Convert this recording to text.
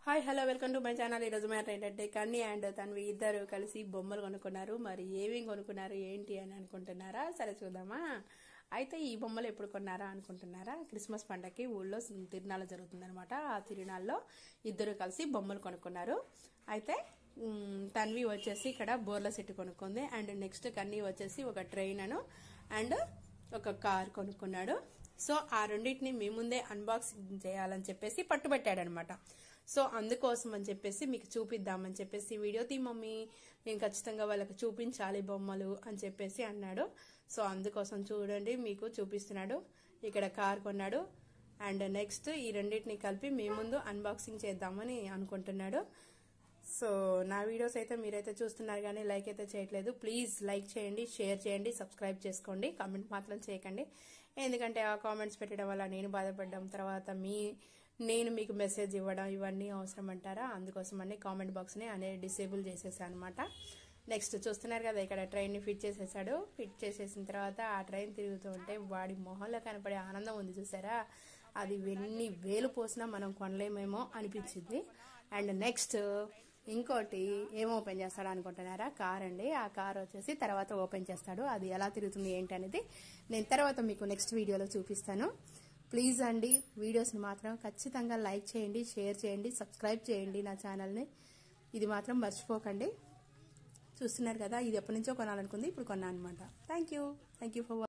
Hi hello welcome to my channel. ఈరోజు matter ఏంటంటే కన్నీ and Tanvi ఇద్దరు కలిసి బొమ్మలు కొనుక్కున్నారు. మరి ఏమేమి కొనుక్కున్నారు ఏంటి అని అనుకుంటున్నారా? సరే చూద్దామా. అయితే ఈ బొమ్మలు ఎప్పుడు కొన్నారా అనుకుంటున్నారా? క్రిస్మస్ పండగకి ఊళ్ళో తిరునాళ్ళు జరుగుతుందనమాట. ఆ తిరునాళ్ళలో ఇద్దరు కలిసి బొమ్మలు కొనుక్కున్నారు. అయితే తన్వి వచ్చేసి ఇక్కడ బోర్ల సెట్ కొనుక్కుంది. అండ్ నెక్స్ట్ కన్నీ వచ్చేసి ఒక ట్రైన్ అండ్ ఒక కార్ కొనుక్కున్నాడు. సో ఆ రెండింటిని మీ ముందే అన్బాక్సింగ్ చేయాలని చెప్పేసి పట్టుబట్టాడనమాట. సో అందుకోసం అని చెప్పేసి మీకు చూపిద్దామని చెప్పేసి వీడియో తీ మమ్మీ, నేను ఖచ్చితంగా వాళ్ళకి చూపించాలి బొమ్మలు అని చెప్పేసి అన్నాడు. సో అందుకోసం చూడండి మీకు చూపిస్తున్నాడు. ఇక్కడ కార్ కొన్నాడు. అండ్ నెక్స్ట్ ఈ రెండింటిని కలిపి మీ ముందు అన్బాక్సింగ్ చేద్దామని అనుకుంటున్నాడు. సో నా వీడియోస్ అయితే మీరైతే చూస్తున్నారు కానీ లైక్ అయితే చేయట్లేదు. ప్లీజ్ లైక్ చేయండి, షేర్ చేయండి, సబ్స్క్రైబ్ చేసుకోండి. కామెంట్ మాత్రం చేయకండి. ఎందుకంటే ఆ కామెంట్స్ పెట్టడం వల్ల నేను బాధపడడం, తర్వాత నేను మీకు మెసేజ్ ఇవ్వడం ఇవన్నీ అవసరం అంటారా? అందుకోసమని కామెంట్ బాక్స్ని అనేది డిసేబుల్ చేసేసాను అనమాట. నెక్స్ట్ చూస్తున్నారు కదా, ఇక్కడ ట్రైన్ని ఫిట్ చేసేసాడు. ఫిట్ చేసేసిన తర్వాత ఆ ట్రైన్ తిరుగుతూ ఉంటే వాడి మొహంలో కనపడే ఆనందం ఉంది చూసారా? అది ఎన్ని వేలు పోసినా మనం కొనలేమేమో అనిపించింది. అండ్ నెక్స్ట్ ఇంకోటి ఏం ఓపెన్ చేస్తాడు అనుకుంటున్నారా? కార్ అండి. ఆ కార్ వచ్చేసి తర్వాత ఓపెన్ చేస్తాడు. అది ఎలా తిరుగుతుంది ఏంటి అనేది నేను తర్వాత మీకు నెక్స్ట్ వీడియోలో చూపిస్తాను. ప్లీజ్ అండి, వీడియోస్ని మాత్రం ఖచ్చితంగా లైక్ చేయండి, షేర్ చేయండి, సబ్స్క్రైబ్ చేయండి నా ఛానల్ని. ఇది మాత్రం మర్చిపోకండి. చూస్తున్నారు కదా, ఇది ఎప్పటి నుంచో కొనాలనుకుంది, ఇప్పుడు కొన్నా అనమాట. Thank you for